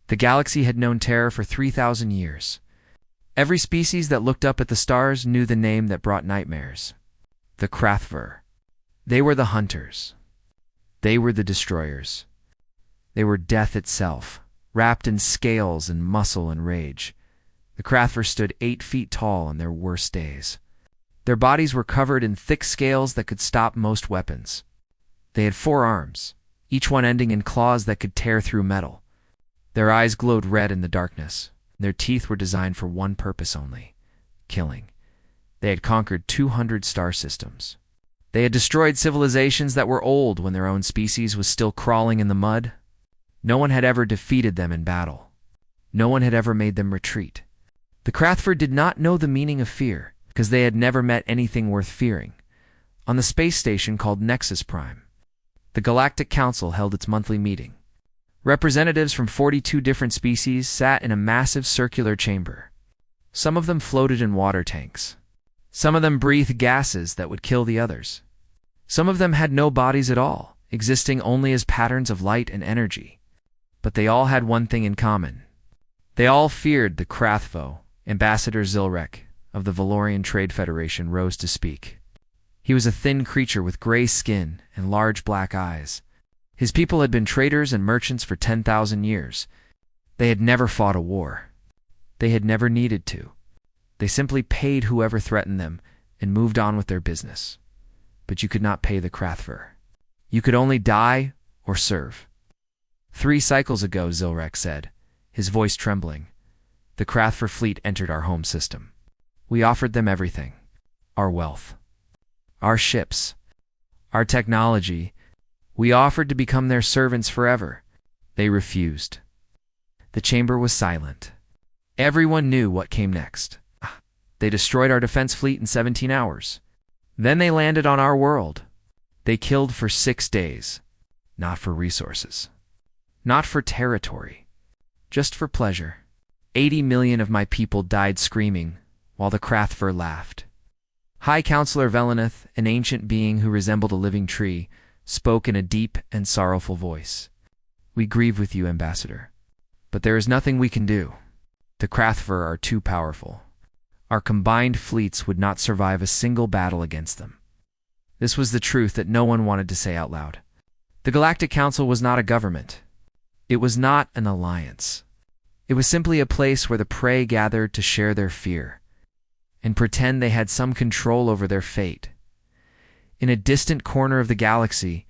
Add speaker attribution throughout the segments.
Speaker 1: The galaxy had known terror for 3,000 years. Every species that looked up at the stars knew the name that brought nightmares. The Krathver. They were the hunters. They were the destroyers. They were death itself, wrapped in scales and muscle and rage. The Krathver stood 8 feet tall on their worst days. Their bodies were covered in thick scales that could stop most weapons. They had 4 arms, each one ending in claws that could tear through metal. Their eyes glowed red in the darkness. Their teeth were designed for one purpose only: killing. They had conquered 200 star systems. They had destroyed civilizations that were old when their own species was still crawling in the mud. No one had ever defeated them in battle. No one had ever made them retreat. The Krathver did not know the meaning of fear, because they had never met anything worth fearing. On the space station called Nexus Prime, the Galactic Council held its monthly meeting. Representatives from 42 different species sat in a massive circular chamber. Some of them floated in water tanks. Some of them breathed gases that would kill the others. Some of them had no bodies at all, existing only as patterns of light and energy. But they all had one thing in common. They all feared the Krathvo. Ambassador Zilrek of the Valorian Trade Federation rose to speak. He was a thin creature with gray skin and large black eyes. His people had been traders and merchants for 10,000 years. They had never fought a war. They had never needed to. They simply paid whoever threatened them and moved on with their business. But you could not pay the Krathver. You could only die or serve. 3 cycles ago, Zilrek said, his voice trembling, the Krathver fleet entered our home system. We offered them everything: our wealth, our ships, our technology. We offered to become their servants forever. They refused. The chamber was silent. Everyone knew what came next. They destroyed our defense fleet in 17 hours. Then they landed on our world. They killed for 6 days, not for resources, not for territory, just for pleasure. 80 million of my people died screaming, while the Krathver laughed. High Counselor Velenith, an ancient being who resembled a living tree, spoke in a deep and sorrowful voice. We grieve with you, Ambassador, but there is nothing we can do. The Krathver are too powerful. Our combined fleets would not survive a single battle against them. This was the truth that no one wanted to say out loud. The Galactic Council was not a government. It was not an alliance. It was simply a place where the prey gathered to share their fear and pretend they had some control over their fate. In a distant corner of the galaxy,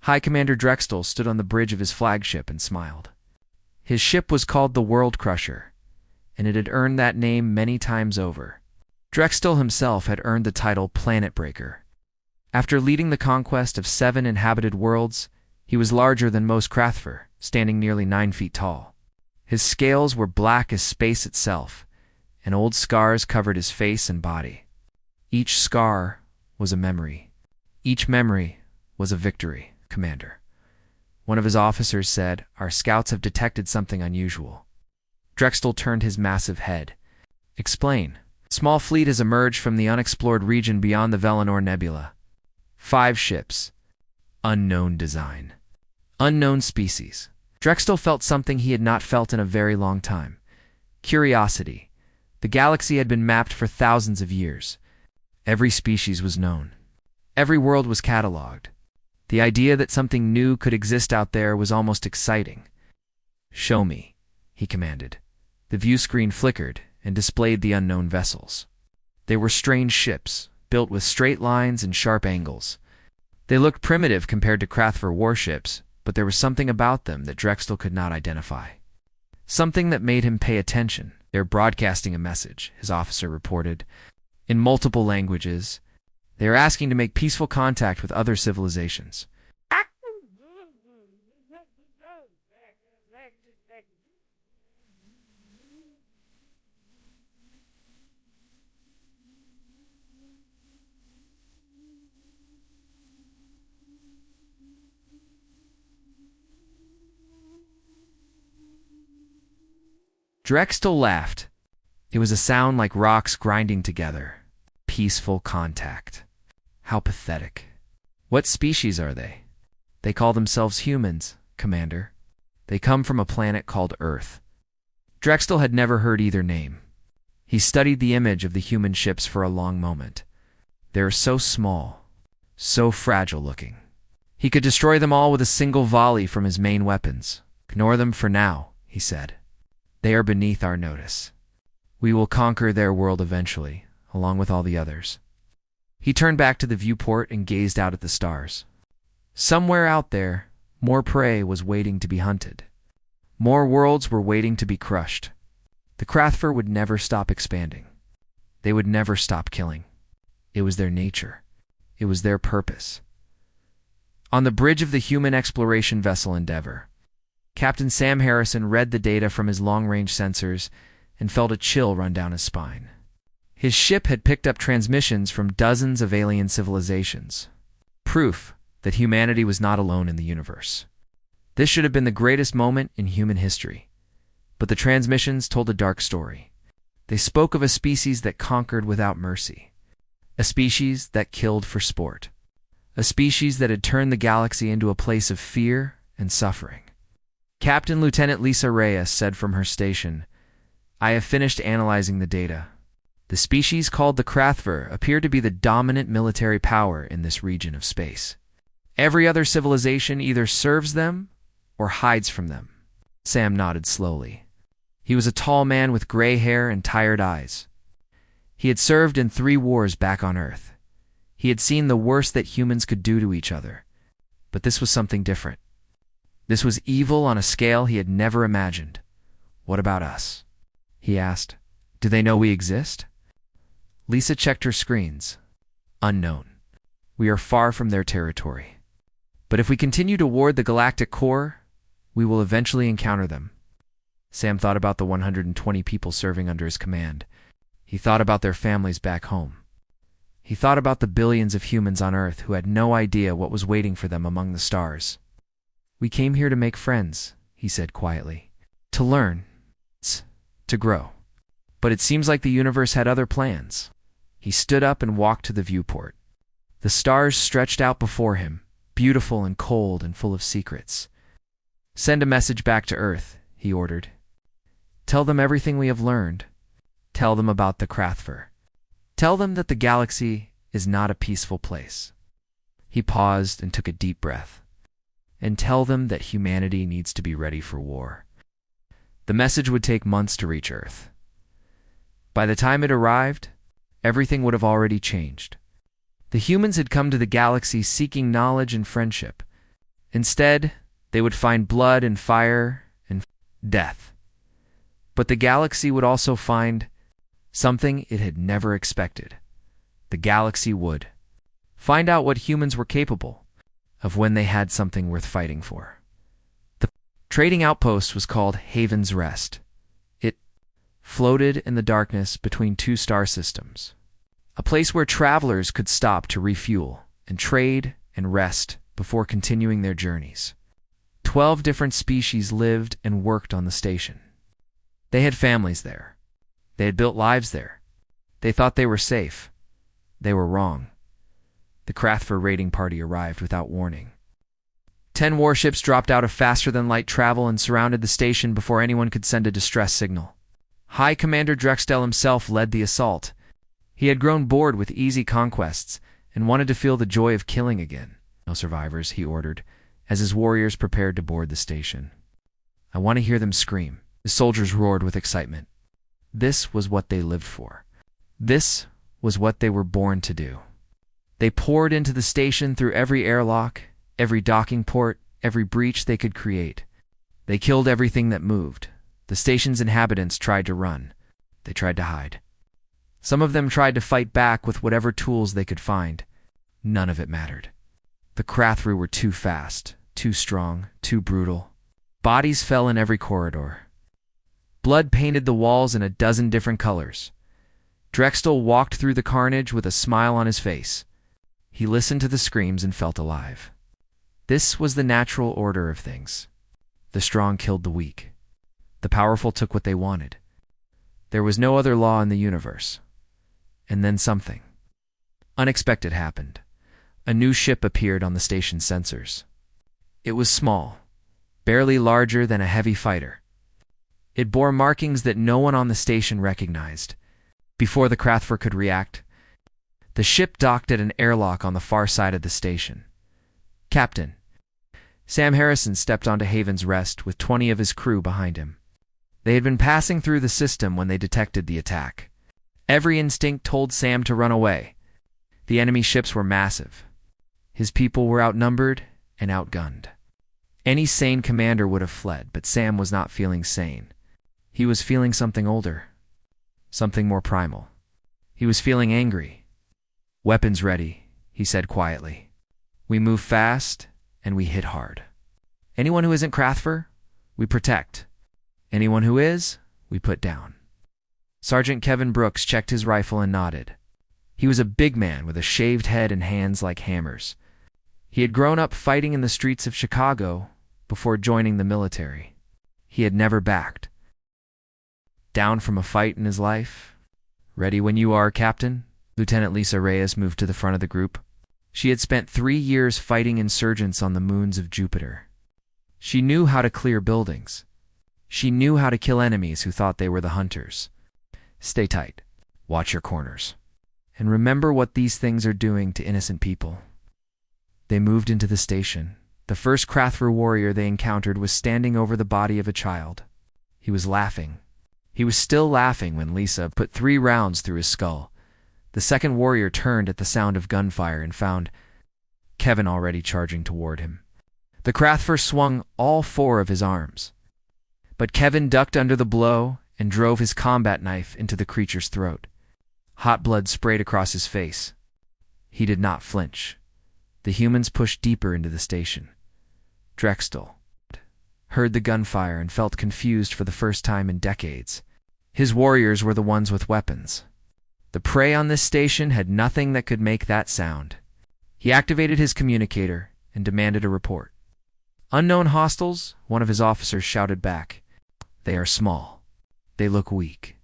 Speaker 1: High Commander Drextel stood on the bridge of his flagship and smiled. His ship was called the World Crusher, and it had earned that name many times over. Drextel himself had earned the title Planet Breaker. After leading the conquest of 7 inhabited worlds, he was larger than most Krathver, standing nearly 9 feet tall. His scales were black as space itself, and old scars covered his face and body. Each scar was a memory. Each memory was a victory, Commander. One of his officers said, "Our scouts have detected something unusual." Drextel turned his massive head. "Explain." "Small fleet has emerged from the unexplored region beyond the Velenor Nebula. 5 ships. Unknown design. Unknown species." Drextel felt something he had not felt in a very long time. Curiosity. The galaxy had been mapped for thousands of years. Every species was known. Every world was catalogued. The idea that something new could exist out there was almost exciting. "Show me," he commanded. The view screen flickered and displayed the unknown vessels. They were strange ships, built with straight lines and sharp angles. They looked primitive compared to Krathver warships, but there was something about them that Drextel could not identify. Something that made him pay attention. "They're broadcasting a message," his officer reported, "in multiple languages. They are asking to make peaceful contact with other civilizations." Drextel laughed. It was a sound like rocks grinding together. Peaceful contact. How pathetic. "What species are they?" "They call themselves humans, Commander." They come from a planet called Earth. Drexel had never heard either name. He studied the image of the human ships for a long moment. They are so small, so fragile-looking. He could destroy them all with a single volley from his main weapons. Ignore them for now, he said. They are beneath our notice. We will conquer their world eventually, along with all the others. He turned back to the viewport and gazed out at the stars. Somewhere out there, more prey was waiting to be hunted. More worlds were waiting to be crushed. The Krathver would never stop expanding. They would never stop killing. It was their nature. It was their purpose. On the bridge of the human exploration vessel Endeavour, Captain Sam Harrison read the data from his long-range sensors and felt a chill run down his spine. His ship had picked up transmissions from dozens of alien civilizations. Proof that humanity was not alone in the universe. This should have been the greatest moment in human history. But the transmissions told a dark story. They spoke of a species that conquered without mercy. A species that killed for sport. A species that had turned the galaxy into a place of fear and suffering. Captain Lieutenant Lisa Reyes said from her station, "I have finished analyzing the data. The species called the Krathver appear to be the dominant military power in this region of space. Every other civilization either serves them or hides from them." Sam nodded slowly. He was a tall man with gray hair and tired eyes. He had served in 3 wars back on Earth. He had seen the worst that humans could do to each other. But this was something different. This was evil on a scale he had never imagined. "What about us?" he asked. "Do they know we exist?" Lisa checked her screens. "Unknown. We are far from their territory. But if we continue to ward the galactic core, we will eventually encounter them." Sam thought about the 120 people serving under his command. He thought about their families back home. He thought about the billions of humans on Earth who had no idea what was waiting for them among the stars. "We came here to make friends," he said quietly. "To learn. To grow. But it seems like the universe had other plans." He stood up and walked to the viewport. The stars stretched out before him, beautiful and cold and full of secrets. "Send a message back to Earth," he ordered. "Tell them everything we have learned. Tell them about the Krathver. Tell them that the galaxy is not a peaceful place." He paused and took a deep breath. "And tell them that humanity needs to be ready for war." The message would take months to reach Earth. By the time it arrived, everything would have already changed. The humans had come to the galaxy seeking knowledge and friendship. Instead, they would find blood and fire and death. But the galaxy would also find something it had never expected. The galaxy would find out what humans were capable of when they had something worth fighting for. The trading outpost was called Haven's Rest. It floated in the darkness between 2 star systems, a place where travelers could stop to refuel and trade and rest before continuing their journeys. 12 different species lived and worked on the station. They had families there. They had built lives there. They thought they were safe. They were wrong. The Krathver raiding party arrived without warning. 10 warships dropped out of faster-than-light travel and surrounded the station before anyone could send a distress signal. High Commander Drexel himself led the assault. He had grown bored with easy conquests and wanted to feel the joy of killing again. "No survivors," he ordered, as his warriors prepared to board the station. "I want to hear them scream." The soldiers roared with excitement. This was what they lived for. This was what they were born to do. They poured into the station through every airlock, every docking port, every breach they could create. They killed everything that moved. The station's inhabitants tried to run. They tried to hide. Some of them tried to fight back with whatever tools they could find. None of it mattered. The Krathru were too fast, too strong, too brutal. Bodies fell in every corridor. Blood painted the walls in a dozen different colors. Drexel walked through the carnage with a smile on his face. He listened to the screams and felt alive. This was the natural order of things. The strong killed the weak. The powerful took what they wanted. There was no other law in the universe. And then something unexpected happened. A new ship appeared on the station's sensors. It was small, barely larger than a heavy fighter. It bore markings that no one on the station recognized. Before the Krathver could react, the ship docked at an airlock on the far side of the station. "Captain." Sam Harrison stepped onto Haven's Rest with 20 of his crew behind him. They had been passing through the system when they detected the attack. Every instinct told Sam to run away. The enemy ships were massive. His people were outnumbered and outgunned. Any sane commander would have fled, but Sam was not feeling sane. He was feeling something older, something more primal. He was feeling angry. "Weapons ready," he said quietly. "We move fast, and we hit hard. Anyone who isn't Krathver, we protect. Anyone who is, we put down." Sergeant Kevin Brooks checked his rifle and nodded. He was a big man with a shaved head and hands like hammers. He had grown up fighting in the streets of Chicago before joining the military. He had never backed down from a fight in his life. "Ready when you are, Captain." Lieutenant Lisa Reyes moved to the front of the group. She had spent 3 years fighting insurgents on the moons of Jupiter. She knew how to clear buildings. She knew how to kill enemies who thought they were the hunters. "Stay tight. Watch your corners. And remember what these things are doing to innocent people." They moved into the station. The first Krathver warrior they encountered was standing over the body of a child. He was laughing. He was still laughing when Lisa put 3 rounds through his skull. The second warrior turned at the sound of gunfire and found Kevin already charging toward him. The Krathver swung all 4 of his arms. But Kevin ducked under the blow and drove his combat knife into the creature's throat. Hot blood sprayed across his face. He did not flinch. The humans pushed deeper into the station. Drexel heard the gunfire and felt confused for the first time in decades. His warriors were the ones with weapons. The prey on this station had nothing that could make that sound. He activated his communicator and demanded a report. "Unknown hostiles," one of his officers shouted back. "They are small. They look weak.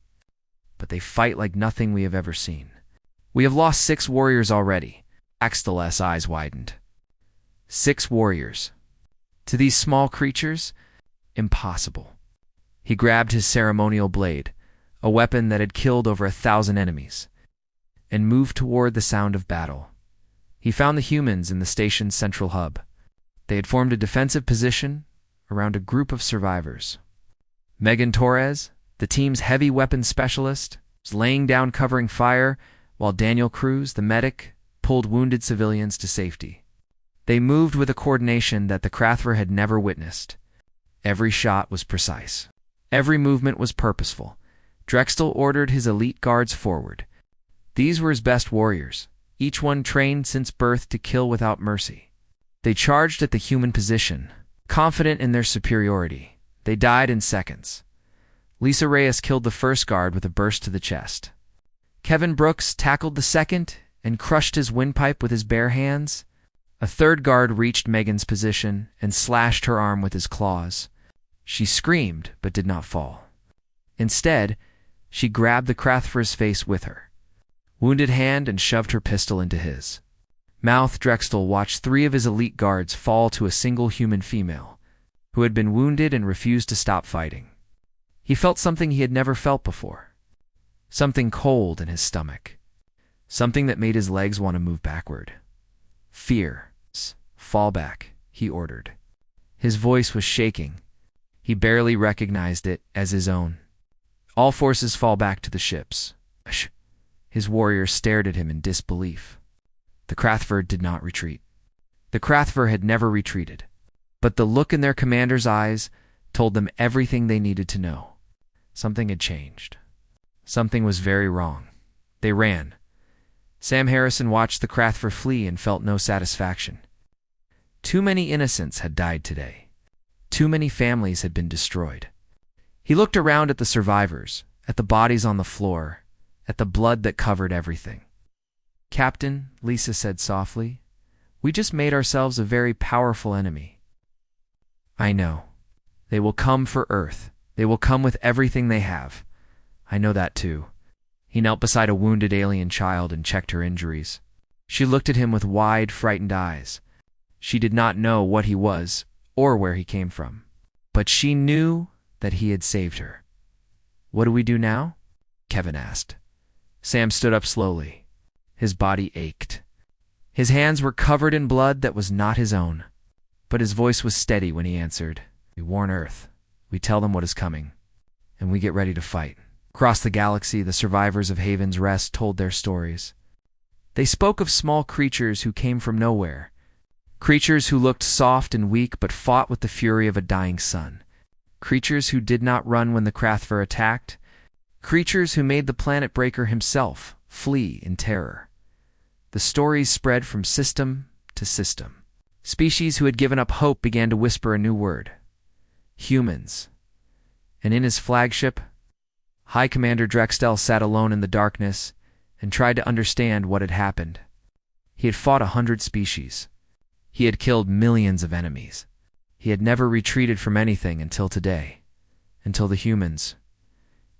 Speaker 1: But they fight like nothing we have ever seen. We have lost 6 warriors already." Axtel's eyes widened. 6 warriors. To these small creatures? Impossible. He grabbed his ceremonial blade, a weapon that had killed over 1,000 enemies, and moved toward the sound of battle. He found the humans in the station's central hub. They had formed a defensive position around a group of survivors. Megan Torres, the team's heavy weapons specialist, was laying down covering fire, while Daniel Cruz, the medic, pulled wounded civilians to safety. They moved with a coordination that the Krathver had never witnessed. Every shot was precise. Every movement was purposeful. Drexel ordered his elite guards forward. These were his best warriors, each one trained since birth to kill without mercy. They charged at the human position, confident in their superiority. They died in seconds. Lisa Reyes killed the first guard with a burst to the chest. Kevin Brooks tackled the second and crushed his windpipe with his bare hands. A third guard reached Megan's position and slashed her arm with his claws. She screamed but did not fall. Instead, she grabbed the Krathver's face with her wounded hand and shoved her pistol into his mouth. Drexel watched 3 of his elite guards fall to a single human female who had been wounded and refused to stop fighting. He felt something he had never felt before. Something cold in his stomach. Something that made his legs want to move backward. "Fear. Fall back," he ordered. His voice was shaking. He barely recognized it as his own. "All forces fall back to the ships." His warriors stared at him in disbelief. The Krathver did not retreat. The Krathver had never retreated. But the look in their commander's eyes told them everything they needed to know. Something had changed. Something was very wrong. They ran. Sam Harrison watched the Krathver flee and felt no satisfaction. Too many innocents had died today. Too many families had been destroyed. He looked around at the survivors, at the bodies on the floor, at the blood that covered everything. "Captain," Lisa said softly, "we just made ourselves a very powerful enemy." "I know. They will come for Earth. They will come with everything they have. I know that too." He knelt beside a wounded alien child and checked her injuries. She looked at him with wide, frightened eyes. She did not know what he was or where he came from. but she knew that he had saved her. "What do we do now?" Kevin asked. Sam stood up slowly. His body ached. His hands were covered in blood that was not his own. But his voice was steady when he answered. "We warn Earth. We tell them what is coming. And we get ready to fight." Across the galaxy, the survivors of Haven's Rest told their stories. They spoke of small creatures who came from nowhere. Creatures who looked soft and weak but fought with the fury of a dying sun. Creatures who did not run when the Krathver attacked. Creatures who made the Planet Breaker himself flee in terror. The stories spread from system to system. Species who had given up hope began to whisper a new word. Humans. And in his flagship, High Commander Drextel sat alone in the darkness and tried to understand what had happened. He had fought 100 species. He had killed millions of enemies. He had never retreated from anything until today. Until the humans.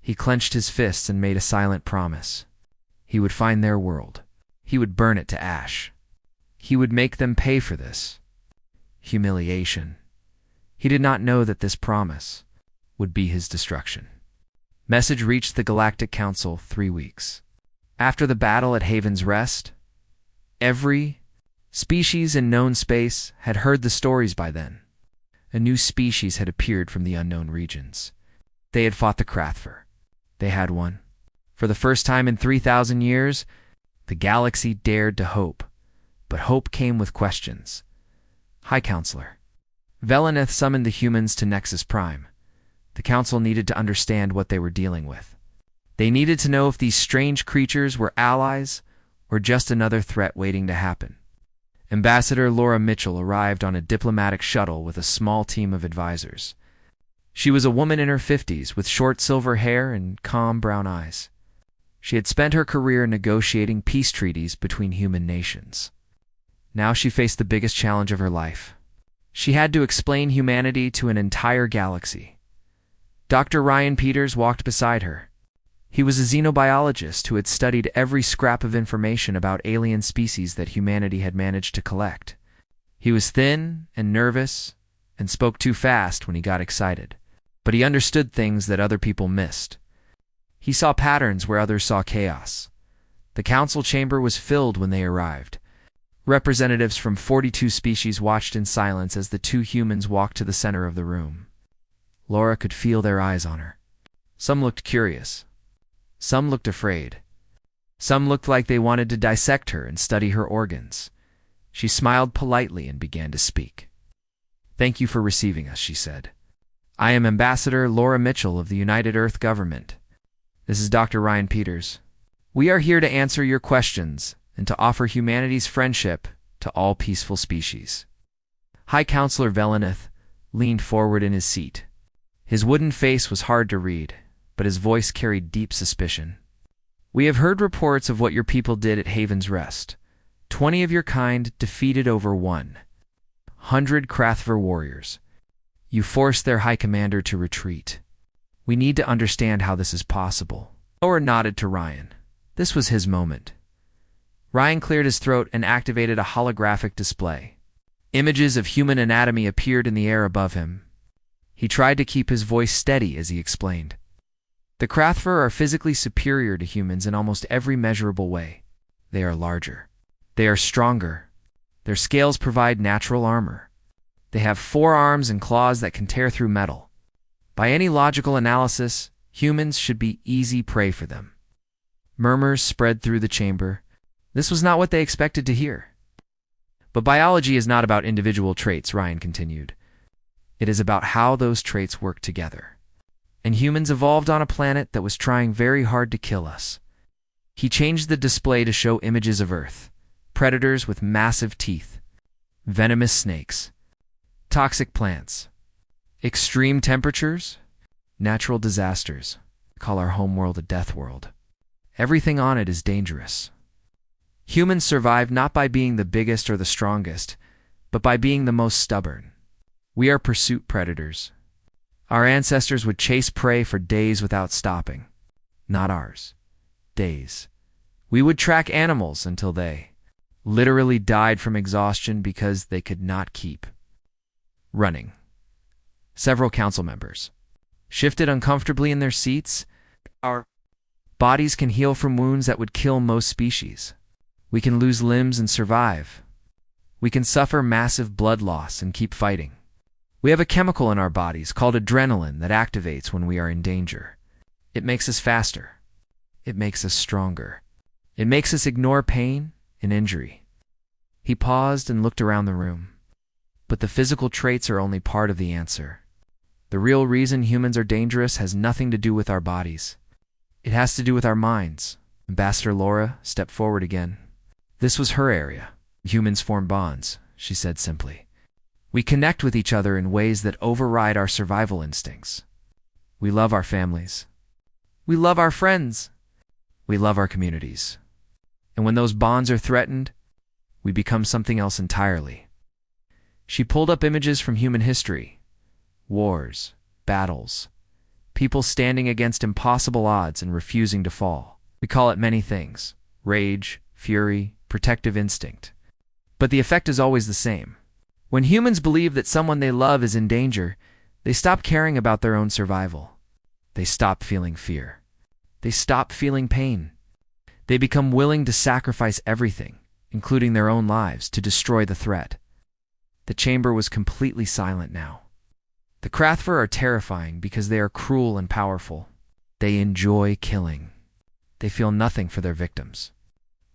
Speaker 1: He clenched his fists and made a silent promise. He would find their world. He would burn it to ash. He would make them pay for this. Humiliation. He did not know that this promise would be his destruction. Message reached the Galactic Council 3 weeks. After the battle at Haven's Rest, every species in known space had heard the stories by then. A new species had appeared from the unknown regions. They had fought the Krathver. They had won. For the first time in 3,000 years, the galaxy dared to hope. But hope came with questions. High Counselor. Velenith summoned the humans to Nexus Prime. The Council needed to understand what they were dealing with. They needed to know if these strange creatures were allies or just another threat waiting to happen. Ambassador Laura Mitchell arrived on a diplomatic shuttle with a small team of advisors. She was a woman in her 50s with short silver hair and calm brown eyes. She had spent her career negotiating peace treaties between human nations. Now she faced the biggest challenge of her life. She had to explain humanity to an entire galaxy. Dr. Ryan Peters walked beside her. He was a xenobiologist who had studied every scrap of information about alien species that humanity had managed to collect. He was thin and nervous and spoke too fast when he got excited, but he understood things that other people missed. He saw patterns where others saw chaos. The council chamber was filled when they arrived. Representatives from 42 species watched in silence as the two humans walked to the center of the room. Laura could feel their eyes on her. Some looked curious. Some looked afraid. Some looked like they wanted to dissect her and study her organs. She smiled politely and began to speak. "Thank you for receiving us," she said. "I am Ambassador Laura Mitchell of the United Earth Government. This is Dr. Ryan Peters. We are here to answer your questions and to offer humanity's friendship to all peaceful species." High Counselor Velenith leaned forward in his seat. His wooden face was hard to read, but his voice carried deep suspicion. "We have heard reports of what your people did at Haven's Rest. 20 of your kind defeated over 100 Krathver warriors. You forced their High Commander to retreat. We need to understand how this is possible." Laura nodded to Ryan. This was his moment. Ryan cleared his throat and activated a holographic display. Images of human anatomy appeared in the air above him. He tried to keep his voice steady as he explained. "The Krathver are physically superior to humans in almost every measurable way. They are larger. They are stronger. Their scales provide natural armor. They have 4 arms and claws that can tear through metal. By any logical analysis, humans should be easy prey for them." Murmurs spread through the chamber. This was not what they expected to hear. "But biology is not about individual traits," Ryan continued. "It is about how those traits work together. And humans evolved on a planet that was trying very hard to kill us." He changed the display to show images of Earth. Predators with massive teeth. Venomous snakes. Toxic plants. Extreme temperatures. Natural disasters. Call our homeworld a death world. Everything on it is dangerous. Humans survive not by being the biggest or the strongest, but by being the most stubborn. We are pursuit predators. Our ancestors would chase prey for days without stopping. Not ours. Days. We would track animals until they literally died from exhaustion because they could not keep running. Several council members shifted uncomfortably in their seats. Our bodies can heal from wounds that would kill most species. We can lose limbs and survive. We can suffer massive blood loss and keep fighting. We have a chemical in our bodies called adrenaline that activates when we are in danger. It makes us faster. It makes us stronger. It makes us ignore pain and injury. He paused and looked around the room. But the physical traits are only part of the answer. The real reason humans are dangerous has nothing to do with our bodies. It has to do with our minds. Ambassador Laura stepped forward again. This was her area. Humans form bonds, she said simply. We connect with each other in ways that override our survival instincts. We love our families. We love our friends. We love our communities. And when those bonds are threatened, we become something else entirely. She pulled up images from human history. Wars, battles, people standing against impossible odds and refusing to fall. We call it many things: rage, fury, protective instinct. But the effect is always the same. When humans believe that someone they love is in danger, they stop caring about their own survival. They stop feeling fear. They stop feeling pain. They become willing to sacrifice everything, including their own lives, to destroy the threat. The chamber was completely silent now. The Krathver are terrifying because they are cruel and powerful. They enjoy killing. They feel nothing for their victims.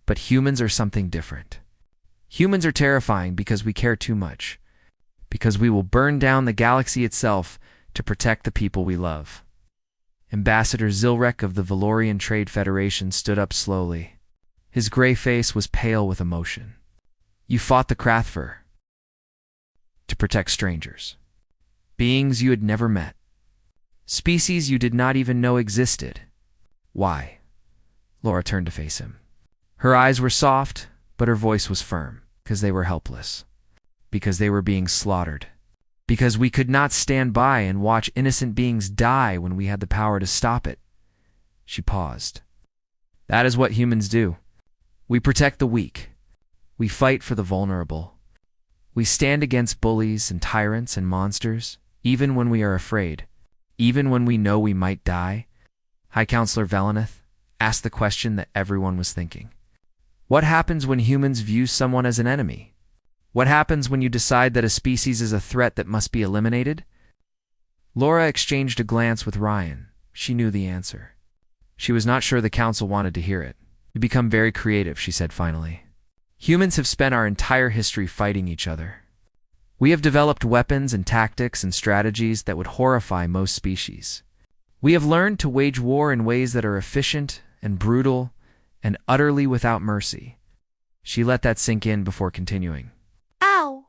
Speaker 1: But humans are something different. Humans are terrifying because we care too much, because we will burn down the galaxy itself to protect the people we love. Ambassador Zilrek of the Valorian Trade Federation stood up slowly. His gray face was pale with emotion. You fought the Krathver to protect strangers. Beings you had never met. Species you did not even know existed. Why? Laura turned to face him. Her eyes were soft, but her voice was firm. Because they were helpless. Because they were being slaughtered. Because we could not stand by and watch innocent beings die when we had the power to stop it. She paused. That is what humans do. We protect the weak. We fight for the vulnerable. We stand against bullies and tyrants and monsters, even when we are afraid, even when we know we might die. High Counselor Velenith asked the question that everyone was thinking. What happens when humans view someone as an enemy? What happens when you decide that a species is a threat that must be eliminated? Laura exchanged a glance with Ryan. She knew the answer. She was not sure the council wanted to hear it. You become very creative, she said finally. Humans have spent our entire history fighting each other. We have developed weapons and tactics and strategies that would horrify most species. We have learned to wage war in ways that are efficient and brutal and utterly without mercy. She let that sink in before continuing.
Speaker 2: Ow!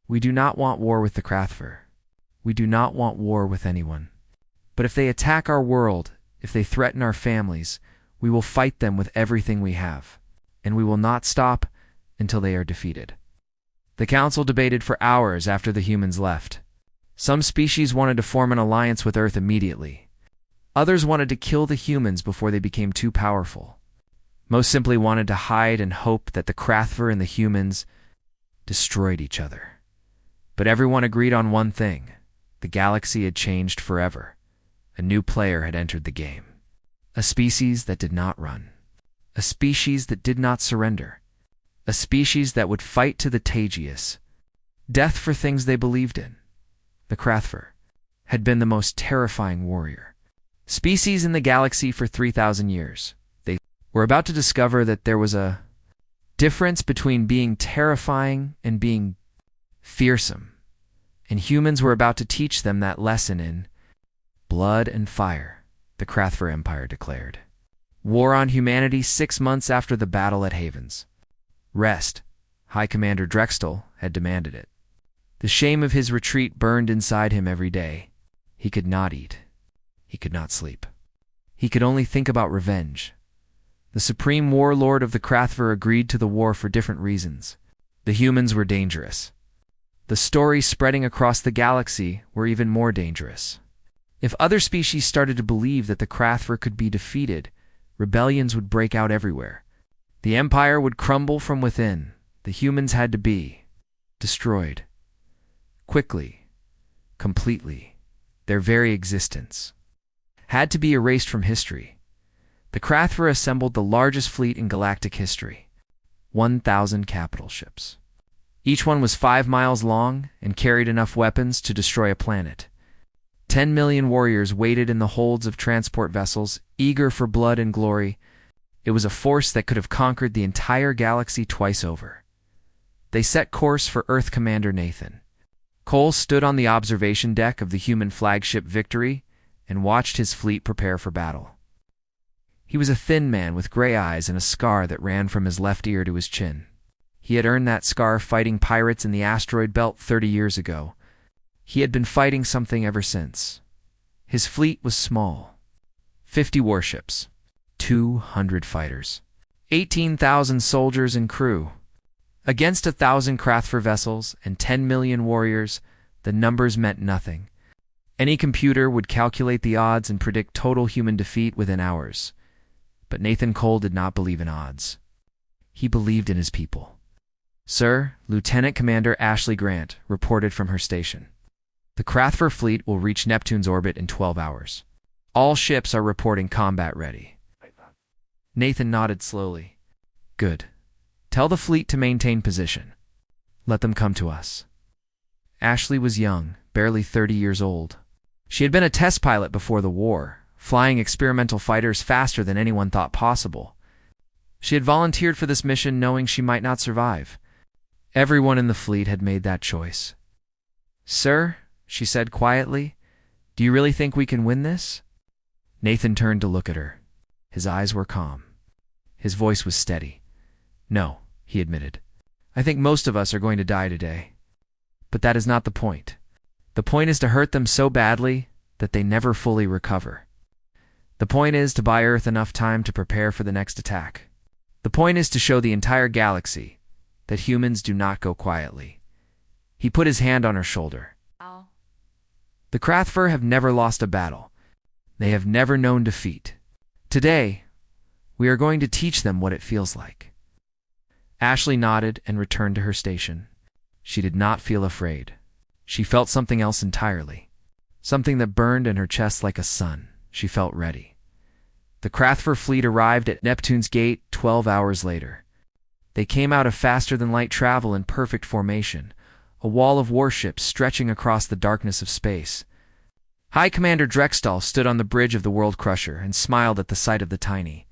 Speaker 1: We do not want war with the Krathver. We do not want war with anyone. But if they attack our world, if they threaten our families, we will fight them with everything we have, and we will not stop until they are defeated. The council debated for hours after the humans left. Some species wanted to form an alliance with Earth immediately. Others wanted to kill the humans before they became too powerful. Most simply wanted to hide and hope that the Krathver and the humans destroyed each other. But everyone agreed on one thing. The galaxy had changed forever. A new player had entered the game. A species that did not run. A species that did not surrender. A species that would fight to the Tagius. Death for things they believed in. The Krathver had been the most terrifying warrior species in the galaxy for 3,000 years. We're about to discover that there was a difference between being terrifying and being fearsome. And humans were about to teach them that lesson in Blood and Fire, the Krathver Empire declared. War on humanity 6 months after the battle at Havens. Rest, High Commander Drextel had demanded it. The shame of his retreat burned inside him every day. He could not eat. He could not sleep. He could only think about revenge. The supreme warlord of the Krathver agreed to the war for different reasons. The humans were dangerous. The stories spreading across the galaxy were even more dangerous. If other species started to believe that the Krathver could be defeated, rebellions would break out everywhere. The Empire would crumble from within. The humans had to be destroyed. Quickly. completely. Their very existence had to be erased from history. The Krathver assembled the largest fleet in galactic history, 1,000 capital ships. Each one was 5 miles long and carried enough weapons to destroy a planet. 10 million warriors waited in the holds of transport vessels, eager for blood and glory. It was a force that could have conquered the entire galaxy twice over. They set course for Earth Commander Nathan. Cole stood on the observation deck of the human flagship Victory and watched his fleet prepare for battle. He was a thin man with gray eyes and a scar that ran from his left ear to his chin. He had earned that scar fighting pirates in the asteroid belt 30 years ago. He had been fighting something ever since. His fleet was small. 50 warships, 200 fighters, 18,000 soldiers and crew. Against 1,000 Krathver vessels and 10 million warriors, the numbers meant nothing. Any computer would calculate the odds and predict total human defeat within hours. But Nathan Cole did not believe in odds. He believed in his people. "Sir," Lieutenant Commander Ashley Grant reported from her station. "The Krathver fleet will reach Neptune's orbit in 12 hours. All ships are reporting combat ready." Nathan nodded slowly. "Good. Tell the fleet to maintain position. Let them come to us." Ashley was young, barely 30 years old. She had been a test pilot before the war, flying experimental fighters faster than anyone thought possible. She had volunteered for this mission knowing she might not survive. Everyone in the fleet had made that choice. "Sir," she said quietly, "do you really think we can win this?" Nathan turned to look at her. His eyes were calm. His voice was steady. "No," he admitted. "I think most of us are going to die today. But that is not the point. The point is to hurt them so badly that they never fully recover. The point is to buy Earth enough time to prepare for the next attack. The point is to show the entire galaxy that humans do not go quietly." He put his hand on her shoulder. "The Krathver have never lost a battle. They have never known defeat. Today, we are going to teach them what it feels like." Ashley nodded and returned to her station. She did not feel afraid. She felt something else entirely. Something that burned in her chest like a sun. She felt ready. The Krathver fleet arrived at Neptune's gate 12 hours later. They came out of faster-than-light travel in perfect formation, a wall of warships stretching across the darkness of space. High Commander Drextall stood on the bridge of the World Crusher and smiled at the sight of the tiny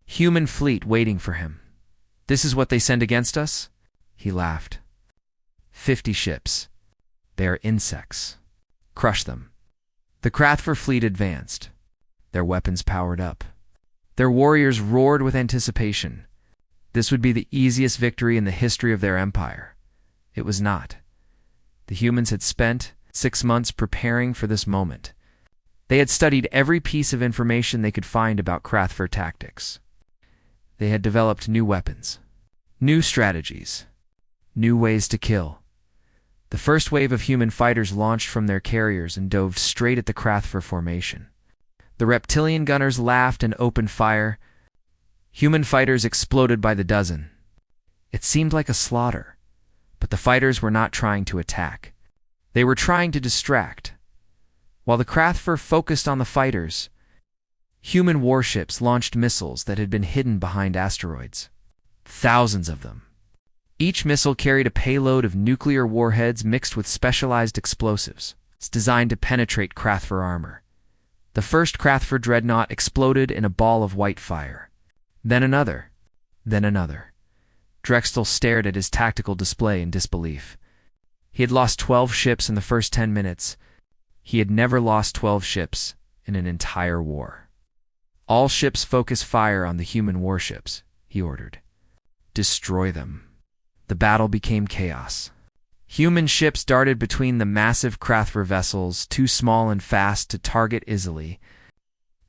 Speaker 1: human fleet waiting for him. "This is what they send against us?" He laughed. 50 ships. They are insects. Crush them." The Krathver fleet advanced. Their weapons powered up. Their warriors roared with anticipation. This would be the easiest victory in the history of their empire. It was not. The humans had spent 6 months preparing for this moment. They had studied every piece of information they could find about Krathver tactics. They had developed new weapons, new strategies, new ways to kill. The first wave of human fighters launched from their carriers and dove straight at the Krathver formation. The reptilian gunners laughed and opened fire. Human fighters exploded by the dozen. It seemed like a slaughter, but the fighters were not trying to attack. They were trying to distract. While the Krathver focused on the fighters, human warships launched missiles that had been hidden behind asteroids. Thousands of them. Each missile carried a payload of nuclear warheads mixed with specialized explosives. It's designed to penetrate Krathver armor. The first Krathver dreadnought exploded in a ball of white fire. Then another. Then another. Drexel stared at his tactical display in disbelief. He had lost 12 ships in the first 10 minutes. He had never lost 12 ships in an entire war. "All ships focus fire on the human warships," he ordered. "Destroy them." The battle became chaos. Human ships darted between the massive Krathver vessels, too small and fast to target easily.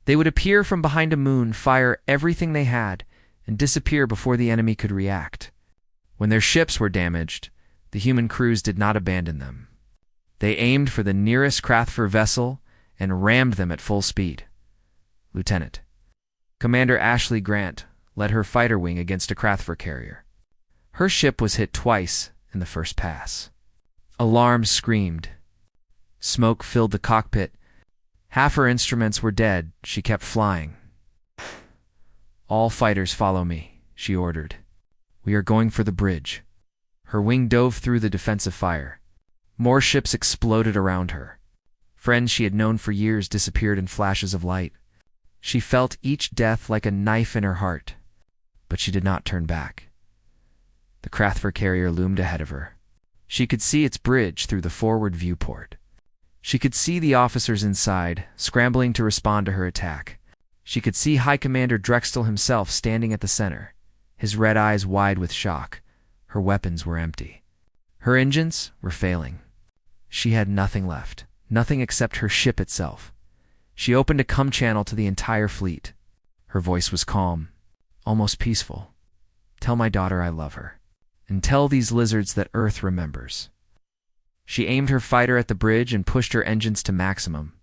Speaker 1: They would appear from behind a moon, fire everything they had, and disappear before the enemy could react. When their ships were damaged, the human crews did not abandon them. They aimed for the nearest Krathver vessel and rammed them at full speed. Lieutenant Commander Ashley Grant led her fighter wing against a Krathver carrier. Her ship was hit twice in the first pass. Alarms screamed. Smoke filled the cockpit. Half her instruments were dead. She kept flying. "All fighters follow me," she ordered. "We are going for the bridge." Her wing dove through the defensive fire. More ships exploded around her. Friends she had known for years disappeared in flashes of light. She felt each death like a knife in her heart, but she did not turn back. The Krathver carrier loomed ahead of her. She could see its bridge through the forward viewport. She could see the officers inside, scrambling to respond to her attack. She could see High Commander Drexel himself standing at the center, his red eyes wide with shock. Her weapons were empty. Her engines were failing. She had nothing left, nothing except her ship itself. She opened a cum channel to the entire fleet. Her voice was calm, almost peaceful. "Tell my daughter I love her, and tell these lizards that Earth remembers." She aimed her fighter at the bridge and pushed her engines to maximum.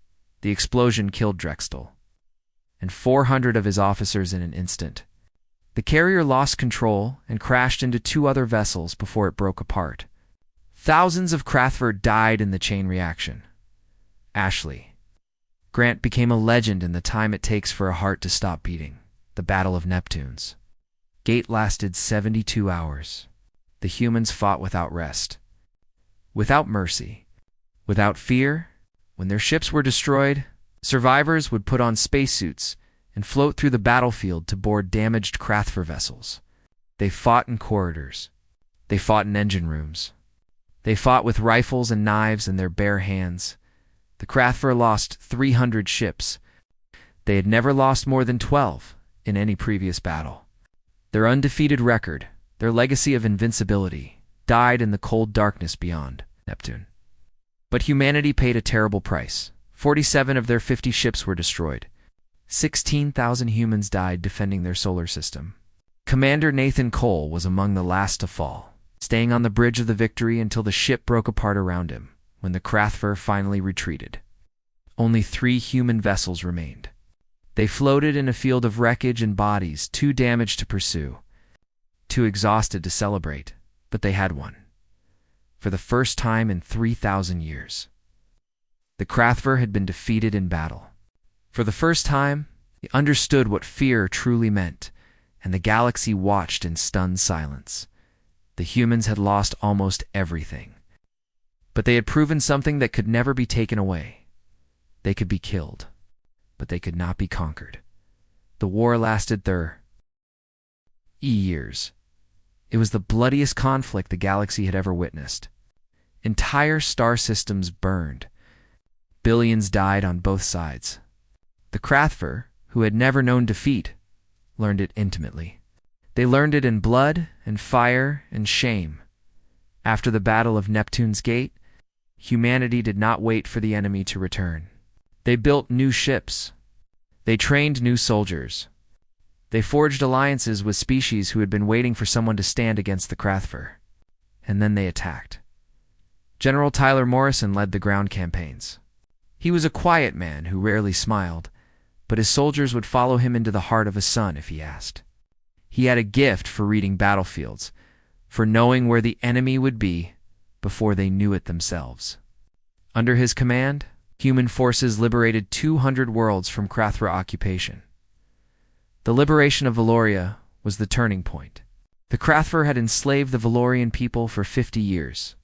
Speaker 1: The explosion killed Drexel and 400 of his officers in an instant. The carrier lost control and crashed into 2 other vessels before it broke apart. Thousands of Krathver died in the chain reaction. Ashley Grant became a legend in the time it takes for a heart to stop beating. The Battle of Neptunes. Gate lasted 72 hours. The humans fought without rest, without mercy, without fear. When their ships were destroyed, survivors would put on spacesuits and float through the battlefield to board damaged Krathver vessels. They fought in corridors. They fought in engine rooms. They fought with rifles and knives in their bare hands. The Krathver lost 300 ships. They had never lost more than 12 in any previous battle. Their undefeated record, their legacy of invincibility, died in the cold darkness beyond Neptune. But humanity paid a terrible price. 47 of their 50 ships were destroyed. 16,000 humans died defending their solar system. Commander Nathan Cole was among the last to fall, staying on the bridge of the Victory until the ship broke apart around him. When the Krathver finally retreated, only 3 human vessels remained. They floated in a field of wreckage and bodies, too damaged to pursue, too exhausted to celebrate, but they had won. For the first time in 3,000 years, the Krathver had been defeated in battle. For the first time, they understood what fear truly meant, and the galaxy watched in stunned silence. The humans had lost almost everything, but they had proven something that could never be taken away. They could be killed, but they could not be conquered. The war lasted 30 years. It was the bloodiest conflict the galaxy had ever witnessed. Entire star systems burned. Billions died on both sides. The Krathver, who had never known defeat, learned it intimately. They learned it in blood and fire and shame. After the Battle of Neptune's Gate, humanity did not wait for the enemy to return. They built new ships. They trained new soldiers. They forged alliances with species who had been waiting for someone to stand against the Krathver. And then they attacked. General Tyler Morrison led the ground campaigns. He was a quiet man who rarely smiled, but his soldiers would follow him into the heart of a sun if he asked. He had a gift for reading battlefields, for knowing where the enemy would be before they knew it themselves. Under his command, human forces liberated 200 worlds from Krathver occupation. The liberation of Valoria was the turning point. The Krathver had enslaved the Valorian people for 50 years.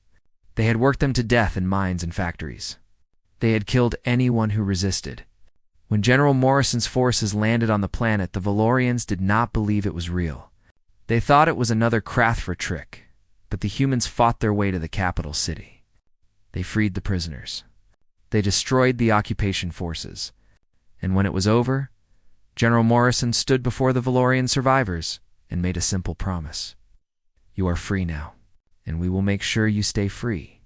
Speaker 1: They had worked them to death in mines and factories. They had killed anyone who resisted. When General Morrison's forces landed on the planet, the Valorians did not believe it was real. They thought it was another Krathver trick, but the humans fought their way to the capital city. They freed the prisoners. They destroyed the occupation forces. And when it was over, General Morrison stood before the Valorian survivors and made a simple promise. "You are free now, and we will make sure you stay free."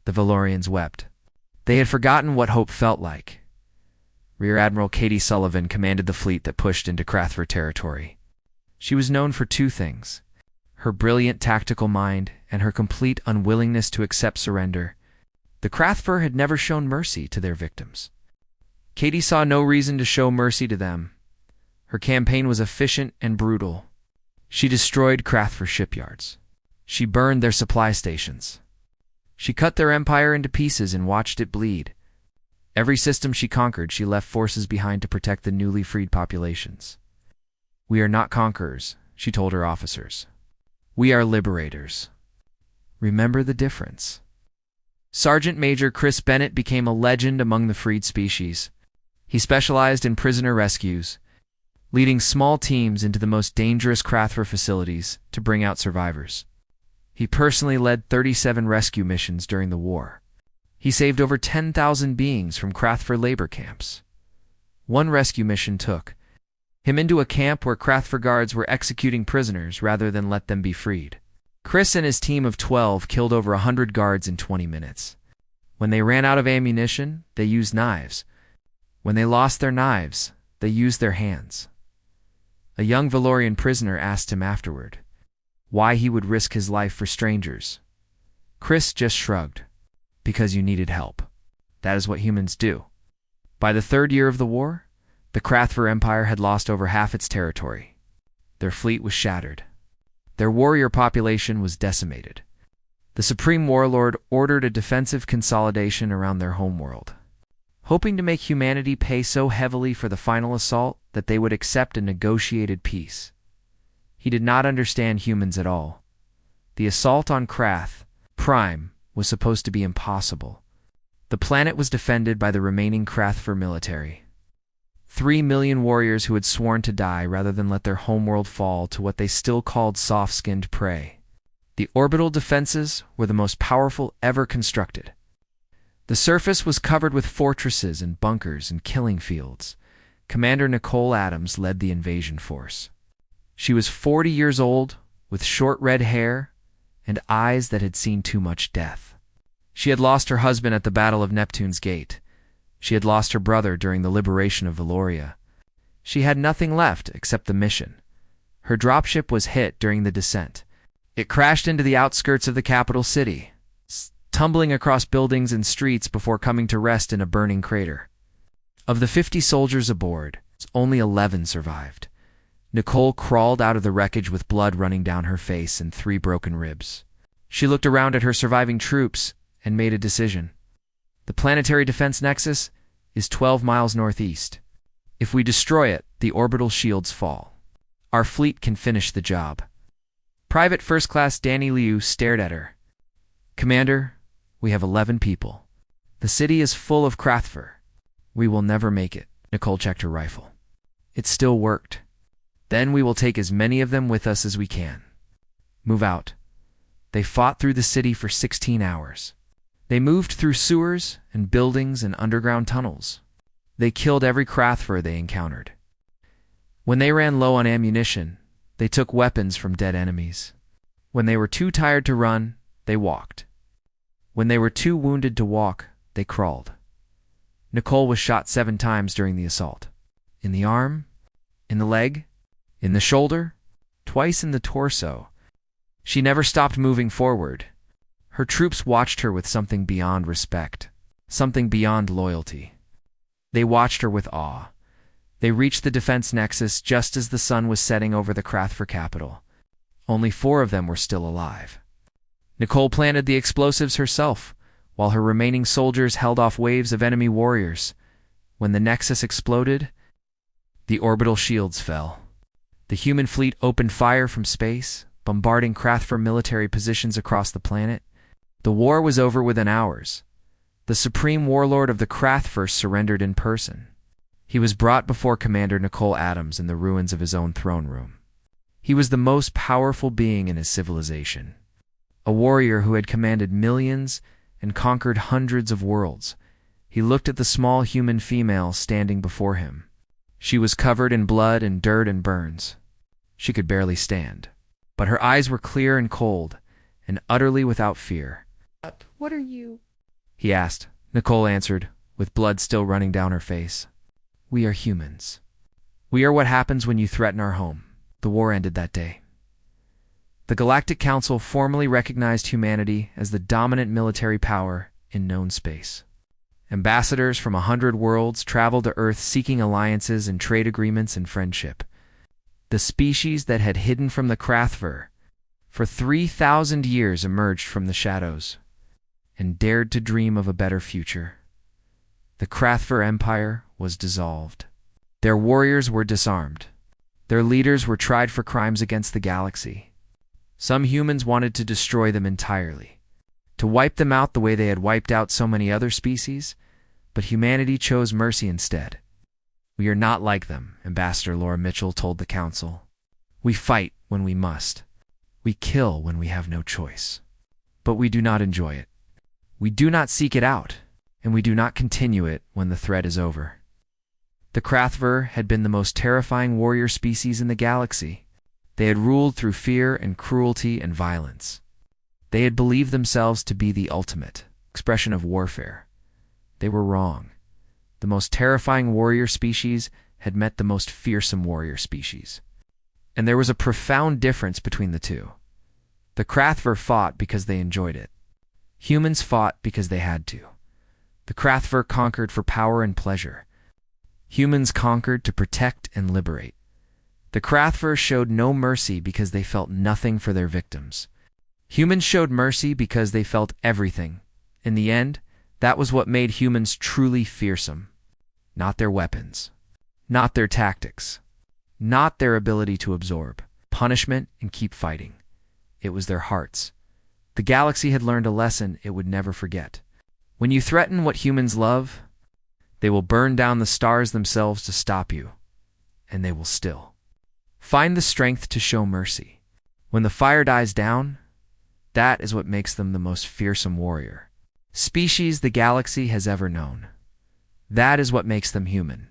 Speaker 1: The Valorians wept. They had forgotten what hope felt like. Rear Admiral Katie Sullivan commanded the fleet that pushed into Krathver territory. She was known for 2 things: her brilliant tactical mind and her complete unwillingness to accept surrender. The Krathver had never shown mercy to their victims. Katie saw no reason to show mercy to them. Her campaign was efficient and brutal. She destroyed Krathver shipyards. She burned their supply stations. She cut their empire into pieces and watched it bleed. Every system she conquered, she left forces behind to protect the newly freed populations. "We are not conquerors," she told her officers. "We are liberators. Remember the difference." Sergeant Major Chris Bennett became a legend among the freed species. He specialized in prisoner rescues, leading small teams into the most dangerous Krathver facilities to bring out survivors. He personally led 37 rescue missions during the war. He saved over 10,000 beings from Krathver labor camps. One rescue mission took him into a camp where Krathver guards were executing prisoners rather than let them be freed. Chris and his team of 12 killed over 100 guards in 20 minutes. When they ran out of ammunition, they used knives. When they lost their knives, they used their hands. A young Valorian prisoner asked him afterward why he would risk his life for strangers. Chris just shrugged. "Because you needed help. That is what humans do." By the third year of the war, the Krathver Empire had lost over half its territory. Their fleet was shattered. Their warrior population was decimated. The Supreme Warlord ordered a defensive consolidation around their homeworld, hoping to make humanity pay so heavily for the final assault that they would accept a negotiated peace. He did not understand humans at all. The assault on Krath Prime was supposed to be impossible. The planet was defended by the remaining Krathver military. 3 million warriors who had sworn to die rather than let their homeworld fall to what they still called soft-skinned prey. The orbital defenses were the most powerful ever constructed. The surface was covered with fortresses and bunkers and killing fields. Commander Nicole Adams led the invasion force. She was 40 years old, with short red hair and eyes that had seen too much death. She had lost her husband at the Battle of Neptune's Gate. She had lost her brother during the liberation of Valoria. She had nothing left except the mission. Her dropship was hit during the descent. It crashed into the outskirts of the capital city, tumbling across buildings and streets before coming to rest in a burning crater. Of the 50 soldiers aboard, only 11 survived. Nicole crawled out of the wreckage with blood running down her face and 3 broken ribs. She looked around at her surviving troops and made a decision. The planetary defense nexus is 12 miles northeast. If we destroy it, the orbital shields fall. Our fleet can finish the job. Private First Class Danny Liu stared at her. "Commander, we have 11 people. The city is full of Krathver. We will never make it." Nicole checked her rifle. It still worked. "Then we will take as many of them with us as we can. Move out." They fought through the city for 16 hours. They moved through sewers and buildings and underground tunnels. They killed every Krathver they encountered. When they ran low on ammunition, they took weapons from dead enemies. When they were too tired to run, they walked. When they were too wounded to walk, they crawled. Nicole was shot 7 times during the assault. In the arm, in the leg, in the shoulder, twice in the torso. She never stopped moving forward. Her troops watched her with something beyond respect, something beyond loyalty. They watched her with awe. They reached the defense nexus just as the sun was setting over the Krathver capital. Only 4 of them were still alive. Nicole planted the explosives herself, while her remaining soldiers held off waves of enemy warriors. When the nexus exploded, the orbital shields fell. The human fleet opened fire from space, bombarding Krathver military positions across the planet. The war was over within hours. The Supreme Warlord of the Krathver surrendered in person. He was brought before Commander Nicole Adams in the ruins of his own throne room. He was the most powerful being in his civilization, a warrior who had commanded millions and conquered hundreds of worlds. He looked at the small human female standing before him. She was covered in blood and dirt and burns. She could barely stand, but her eyes were clear and cold, and utterly without fear.
Speaker 2: "What are you?"
Speaker 1: he asked. Nicole answered, with blood still running down her face. "We are humans. We are what happens when you threaten our home." The war ended that day. The Galactic Council formally recognized humanity as the dominant military power in known space. Ambassadors from 100 worlds traveled to Earth seeking alliances and trade agreements and friendship. The species that had hidden from the Krathver for 3,000 years emerged from the shadows. and dared to dream of a better future. The Krathver Empire was dissolved. Their warriors were disarmed. Their leaders were tried for crimes against the galaxy. Some humans wanted to destroy them entirely, to wipe them out the way they had wiped out so many other species, but humanity chose mercy instead. "We are not like them," Ambassador Laura Mitchell told the Council. "We fight when we must. We kill when we have no choice. But we do not enjoy it. We do not seek it out, and we do not continue it when the threat is over." The Krathver had been the most terrifying warrior species in the galaxy. They had ruled through fear and cruelty and violence. They had believed themselves to be the ultimate expression of warfare. They were wrong. The most terrifying warrior species had met the most fearsome warrior species. And there was a profound difference between the two. The Krathver fought because they enjoyed it. Humans fought because they had to. The Krathver conquered for power and pleasure. Humans conquered to protect and liberate. The Krathver showed no mercy because they felt nothing for their victims. Humans showed mercy because they felt everything. In the end, that was what made humans truly fearsome. Not their weapons, not their tactics, not their ability to absorb punishment and keep fighting. It was their hearts. The galaxy had learned a lesson it would never forget. When you threaten what humans love, they will burn down the stars themselves to stop you, and they will still find the strength to show mercy. When the fire dies down, that is what makes them the most fearsome warrior species the galaxy has ever known. That is what makes them human.